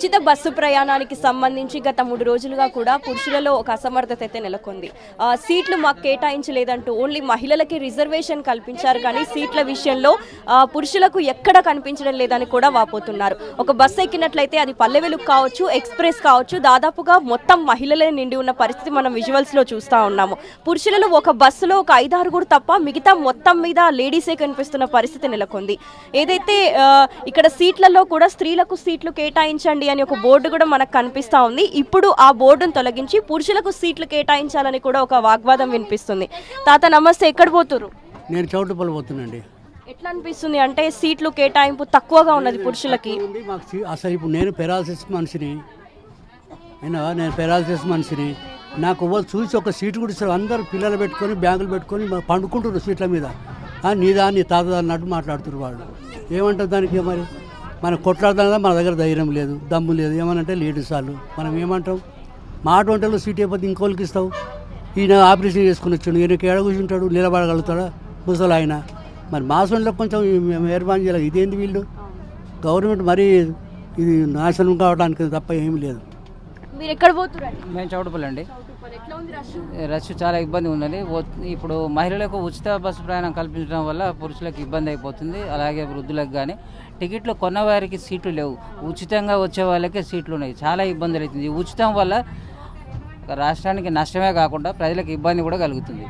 ఉచిత బస్సు ప్రయాణానికి సంబంధించి గత 3 రోజులుగా కూడా పురుషులలో ఒక అసమర్థత అయితే నెలకొంది. సీట్లు మాకు కేటాయించలేదంటూ ఓన్లీ మహిళలకి రిజర్వేషన్ కల్పించారు, కానీ సీట్ల విషయంలో పురుషులకు ఎక్కడ కనిపించడం లేదని కూడా వాపోతున్నారు. ఒక బస్సు ఎక్కినట్లయితే అది పల్లె వెలుగు కావచ్చు, ఎక్స్ప్రెస్ కావచ్చు, దాదాపుగా మొత్తం మహిళలే నిండి ఉన్న పరిస్థితి మనం విజువల్స్లో చూస్తూ ఉన్నాము. పురుషులలో ఒక బస్సులో ఒక 5-6 తప్ప మిగతా మొత్తం మీద లేడీసే కనిపిస్తున్న పరిస్థితి నెలకొంది. ఏదైతే ఇక్కడ సీట్లలో కూడా స్త్రీలకు సీట్లు కేటాయించండి అని ఒక బోర్డు కూడా మనకు కనిపిస్తూ ఉంది. ఇప్పుడు ఆ బోర్డును తొలగించి పురుషులకు సీట్లు కేటాయించాలని కూడా ఒక వాగ్వాదం వినిపిస్తుంది. తాత నమస్తే, ఎక్కడ పోతురు? నేను చౌటుపల్లి పోతున్నాండి. ఎట్లా అనిపిస్తుంది అంటే సీట్లు కేటాయింపు తక్కువగా ఉన్నది పురుషులకి? అసలు ఇప్పుడు నేను పెరాలసిస్ మనిషిని, నేను పెరాలసిస్ మనిషిని. నాకు చూసి ఒక సీటు కూడా ఇస్తారు. అందరు పిల్లలు పెట్టుకొని బ్యాగులు పెట్టుకొని పండుకుంటున్నారు సీట్ల మీద. నీదా నీ తాత అన్నట్టు మాట్లాడుతున్నారు వాళ్ళు. ఏమంటారు దానికి? మరి మనం కొట్లాడదా, మన దగ్గర ధైర్యం లేదు, దమ్ము లేదు. ఏమనంటే లేడీస్ వాళ్ళు మనం ఏమంటాం? మా వంటలో సీట్ అయిపోతే ఇంకోళ్ళకి ఇస్తావు. ఈయన ఆపరేషన్ చేసుకుని వచ్చాడు, ఈయనకి ఎడ కూర్చుంటాడు, నిలబడగలుగుతాడా ముసలు ఆయన? మరి మా సొంట్లో కొంచెం మెహర్బాన్ చేయాలి. ఇదేంది వీళ్ళు గవర్నమెంట్ మరీ ఇది నాశనం కావడానికి తప్ప ఏమీ లేదు. మీరు ఎక్కడ పోతున్నారు? మేము చౌటుపల్లి అండి. రష్ చాలా ఇబ్బంది ఉన్నది. ఇప్పుడు మహిళలకు ఉచిత బస్సు ప్రయాణం కల్పించడం వల్ల పురుషులకు ఇబ్బంది అయిపోతుంది, అలాగే వృద్ధులకు కానీ. టికెట్లు కొన్న వారికి సీట్లు లేవు, ఉచితంగా వచ్చే వాళ్ళకే సీట్లు ఉన్నాయి. చాలా ఇబ్బందులు అవుతుంది. ఈ ఉచితం వల్ల రాష్ట్రానికి నష్టమే కాకుండా ప్రజలకు ఇబ్బంది కూడా కలుగుతుంది.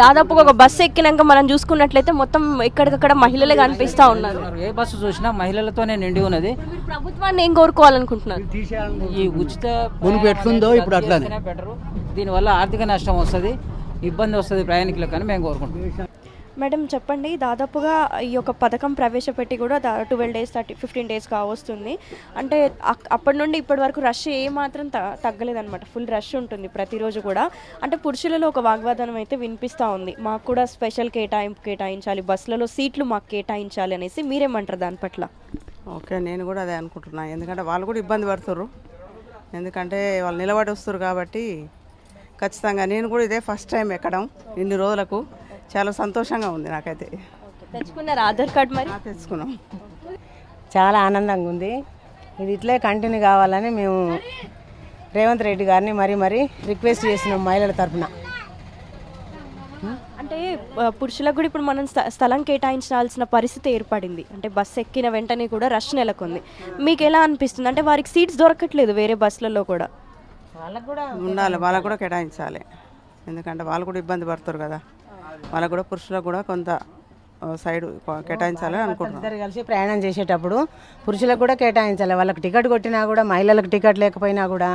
దాదాపుగా ఒక బస్సు ఎక్కినాక మనం చూసుకున్నట్లయితే మొత్తం ఎక్కడికక్కడ మహిళలే కనిపిస్తూ ఉన్నారు. ఏ బస్సు చూసినా మహిళలతోనే నిండి ఉన్నది. ప్రభుత్వాన్ని ఏం కోరుకోవాలనుకుంటున్నారు? ఈ ఉచిత ఎట్లుందో ఇప్పుడు అట్లానే బెటరు. దీనివల్ల ఆర్థిక నష్టం వస్తుంది, ఇబ్బంది వస్తుంది ప్రయాణికులకు అని మేము కోరుకుంటున్నాం. మేడం చెప్పండి, దాదాపుగా ఈ యొక్క పథకం ప్రవేశపెట్టి కూడా 12 days 15 days కావస్తుంది. అంటే అప్పటి నుండి ఇప్పటి వరకు రష్ ఏమాత్రం తగ్గలేదన్నమాట. ఫుల్ రష్ ఉంటుంది ప్రతిరోజు కూడా. అంటే పురుషులలో ఒక వాగ్వాదనం అయితే వినిపిస్తూ ఉంది, మాకు కూడా స్పెషల్ కేటాయించాలి, బస్సులలో సీట్లు మాకు కేటాయించాలి అనేసి. మీరేమంటారు దాని పట్ల? ఓకే, నేను కూడా అదే అనుకుంటున్నాను. ఎందుకంటే వాళ్ళు కూడా ఇబ్బంది పడుతుర్రు, ఎందుకంటే వాళ్ళు నిలబడి వస్తారు కాబట్టి. ఖచ్చితంగా నేను కూడా ఇదే ఫస్ట్ టైం ఎక్కడం ఇన్ని రోజులకు. చాలా సంతోషంగా ఉంది నాకైతే. తెచ్చుకున్నారు ఆధార్ కార్డు? మరి తెచ్చుకున్నాం. చాలా ఆనందంగా ఉంది. ఇది ఇట్లే కంటిన్యూ కావాలని మేము రేవంత్ రెడ్డి గారిని మరీ రిక్వెస్ట్ చేసినాం మహిళల తరఫున. అంటే పురుషులకు కూడా ఇప్పుడు మనం స్థలం కేటాయించాల్సిన పరిస్థితి ఏర్పడింది. అంటే బస్సు ఎక్కిన వెంటనే కూడా రష్ నెలకొంది. మీకు ఎలా అనిపిస్తుంది? అంటే వారికి సీట్స్ దొరకట్లేదు వేరే బస్సులలో కూడా. వాళ్ళకు కూడా ఉండాలి, వాళ్ళకు కూడా కేటాయించాలి. ఎందుకంటే వాళ్ళు కూడా ఇబ్బంది పడతారు కదా. వాళ్ళకు కూడా పురుషులకు కూడా కొంత సైడ్ కేటాయించాలని అనుకుంటున్నాం. ఇద్దరు కలిసి ప్రయాణం చేసేటప్పుడు పురుషులకు కూడా కేటాయించాలి. వాళ్ళకి టికెట్ కొట్టినా కూడా, మహిళలకు టికెట్ లేకపోయినా కూడా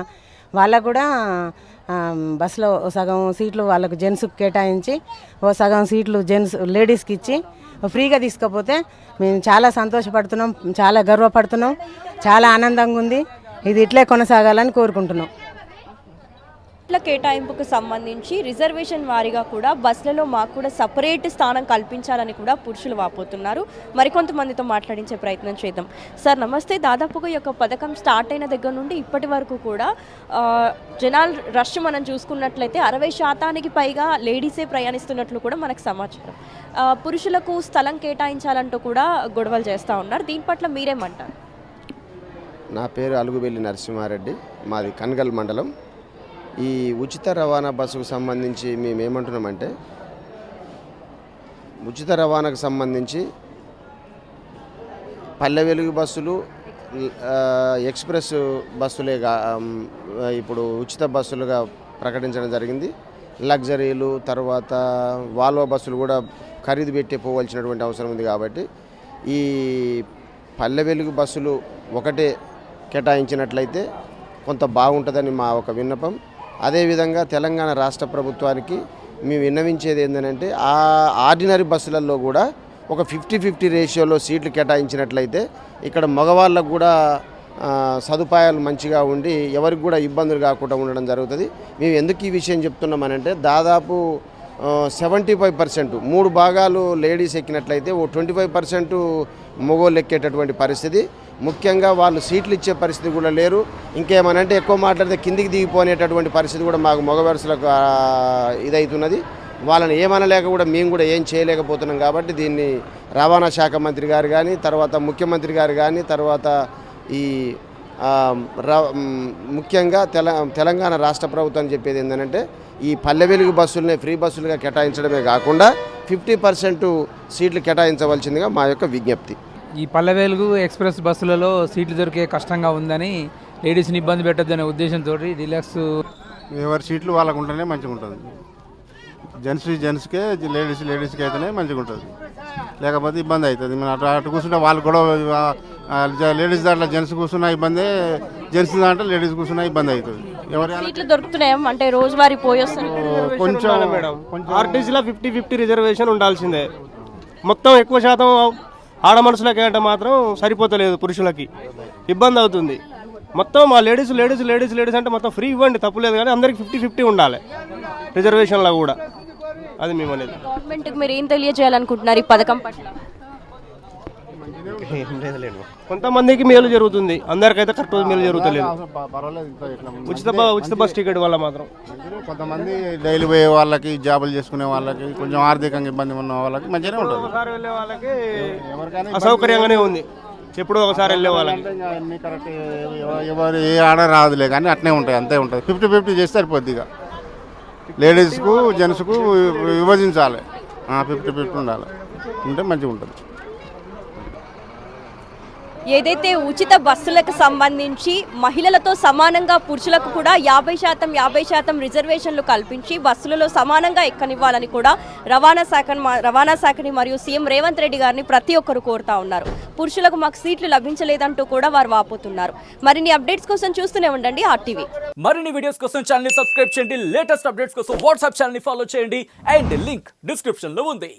వాళ్ళకు కూడా బస్సులో సగం సీట్లు వాళ్ళకు జెంట్స్కి కేటాయించి సగం సీట్లు లేడీస్కి ఇచ్చి ఫ్రీగా తీసుకపోతే మేము చాలా సంతోషపడుతున్నాం, చాలా గర్వపడుతున్నాం, చాలా ఆనందంగా ఉంది. ఇది ఇట్లే కొనసాగాలని కోరుకుంటున్నాం. సీట్ల కేటాయింపుకు సంబంధించి రిజర్వేషన్ వారీగా కూడా బస్సులలో మాకు కూడా సపరేట్ స్థానం కల్పించాలని కూడా పురుషులు వాపోతున్నారు. మరికొంతమందితో మాట్లాడించే ప్రయత్నం చేద్దాం. సార్ నమస్తే. దాదాపుగా ఈ యొక్క పథకం స్టార్ట్ అయిన దగ్గర నుండి ఇప్పటి వరకు కూడా జనాలు రష్ మనం చూసుకున్నట్లయితే 60% పైగా లేడీసే ప్రయాణిస్తున్నట్లు కూడా మనకు సమాచారం. పురుషులకు స్థలం కేటాయించాలంటూ కూడా గొడవలు చేస్తూ ఉన్నారు. దీని పట్ల మీరేమంటారు? నా పేరు అలుగుబెల్లి నరసింహారెడ్డి, మాది కన్గల్ మండలం. ఈ ఉచిత రవాణా బస్సుకు సంబంధించి మేమేమంటున్నామంటే, ఉచిత రవాణాకు సంబంధించి పల్లె వెలుగు బస్సులు, ఎక్స్ప్రెస్ బస్సులేగా ఇప్పుడు ఉచిత బస్సులుగా ప్రకటించడం జరిగింది. లగ్జరీలు తర్వాత వాల్వో బస్సులు కూడా ఖరీదు పెట్టి పోవాల్సినటువంటి అవసరం ఉంది. కాబట్టి ఈ పల్లె వెలుగు బస్సులు ఒకటే కేటాయించినట్లయితే కొంత బాగుంటుందని మా ఒక విన్నపం. అదేవిధంగా తెలంగాణ రాష్ట్ర ప్రభుత్వానికి మేము విన్నవించేది ఏంటంటే, ఆ ఆర్డినరీ బస్సులలో కూడా ఒక 50-50 రేషియోలో సీట్లు కేటాయించినట్లయితే ఇక్కడ మగవాళ్ళకు కూడా సదుపాయాలు మంచిగా ఉండి ఎవరికి కూడా ఇబ్బందులు కాకుండా ఉండడం జరుగుతుంది. మేము ఎందుకు ఈ విషయం చెప్తున్నామనంటే, దాదాపు 75% 3 భాగాలు లేడీస్ ఎక్కినట్లయితే ఓ 25% మగోళ్ళు ఎక్కేటటువంటి పరిస్థితి. ముఖ్యంగా వాళ్ళు సీట్లు ఇచ్చే పరిస్థితి కూడా లేరు. ఇంకేమనంటే ఎక్కువ మాట్లాడితే కిందికి దిగిపోనేటటువంటి పరిస్థితి కూడా మాకు మగ వరుసలకు ఇదవుతున్నది. వాళ్ళని ఏమనలేక కూడా మేము కూడా ఏం చేయలేకపోతున్నాం. కాబట్టి దీన్ని రవాణా శాఖ మంత్రి గారు కానీ, తర్వాత ముఖ్యమంత్రి గారు కానీ, తర్వాత ఈ ముఖ్యంగా తెలంగాణ రాష్ట్ర ప్రభుత్వం చెప్పేది ఏంటంటే ఈ పల్లె వెలుగు బస్సులనే ఫ్రీ బస్సులుగా కేటాయించడమే కాకుండా 50% సీట్లు కేటాయించవలసిందిగా మా యొక్క విజ్ఞప్తి. ఈ పల్లె వెలుగు ఎక్స్ప్రెస్ బస్సులలో సీట్లు దొరికే కష్టంగా ఉందని, లేడీస్ని ఇబ్బంది పెట్టద్దనే ఉద్దేశంతో డీలక్స్ ఎవరి సీట్లు వాళ్ళకు ఉంటేనే మంచిగా ఉంటుంది. జెంట్స్కే లేడీస్కి అయితేనే మంచిగా ఉంటుంది, లేకపోతే ఇబ్బంది అవుతుంది. మనం అటు కూర్చుంటే వాళ్ళు కూడా లేడీస్ దాంట్లో జెంట్స్ కూర్చున్నా ఇబ్బంది, జెంట్స్ దాంట్లో లేడీస్ కూర్చున్నా ఇబ్బంది అవుతుంది. సీట్లు దొరుకుతున్నాయి అంటే రోజువారీ పోయొస్తారు. కొంచెం ఆర్టీసీలో 50-50 రిజర్వేషన్ ఉండాల్సిందే. మొత్తం ఎక్కువ శాతం ఆడ మనుషులకి అంటే మాత్రం సరిపోతలేదు, పురుషులకి ఇబ్బంది అవుతుంది. మొత్తం మా లేడీస్ అంటే మొత్తం ఫ్రీ ఇవ్వండి, తప్పులేదు, కానీ అందరికి 50-50 ఉండాలి రిజర్వేషన్లో కూడా. అది మేము అనేది. గవర్నమెంట్కి మీరు ఏం తెలియజేయాలనుకుంటున్నారు ఈ పథకం పట్ల? కొంతమందికి మేలు జరుగుతుంది, అందరికైతే కరెక్ట్ మేలు జరుగుతలేదు. ఉచిత బస్ టికెట్ వల్ల మాత్రం కొంతమంది డైలీ పోయే వాళ్ళకి, జాబులు చేసుకునే వాళ్ళకి, కొంచెం ఆర్థికంగా ఇబ్బంది ఉన్న వాళ్ళకి మంచిగానే ఉంటుంది. ఒకసారి వెళ్ళే వాళ్ళకి అసౌకర్యంగానే ఉంది, ఎప్పుడో ఒకసారి వెళ్ళే వాళ్ళకి. అన్ని కరెక్ట్ ఎవరు ఏ ఆర్డర్ రాదులే, కానీ అట్నే ఉంటాయి, అంతే ఉంటుంది. 50-50 చేస్తే సరిపోద్ది. ఇక లేడీస్కు జెంట్స్కు విభజించాలి, 50-50 ఉండాలి, ఉంటే మంచిగా ఉంటుంది. ఏదైతే ఉచిత బస్సులకు సంబంధించి మహిళలతో సమానంగా పురుషులకు కూడా 50% రిజర్వేషన్లు కల్పించి బస్సులలో సమానంగా ఎక్కనివ్వాలని కూడా రవాణా శాఖని మరియు సీఎం రేవంత్ రెడ్డి గారిని ప్రతి ఒక్కరు కోరుతా ఉన్నారు. పురుషులకు మాకు సీట్లు లభించలేదంటూ కూడా వారు వాపోతున్నారు. మరిన్ని అప్డేట్స్ కోసం చూస్తూనే ఉండండి RTV. మరిన్ని వీడియోస్ కోసం ఛానల్ ని సబ్స్క్రైబ్ చేయండి, లేటెస్ట్ అప్డేట్స్ కోసం వాట్సాప్ ఛానల్ ని ఫాలో చేయండి, అండ్ లింక్ డిస్క్రిప్షన్ లో ఉంది.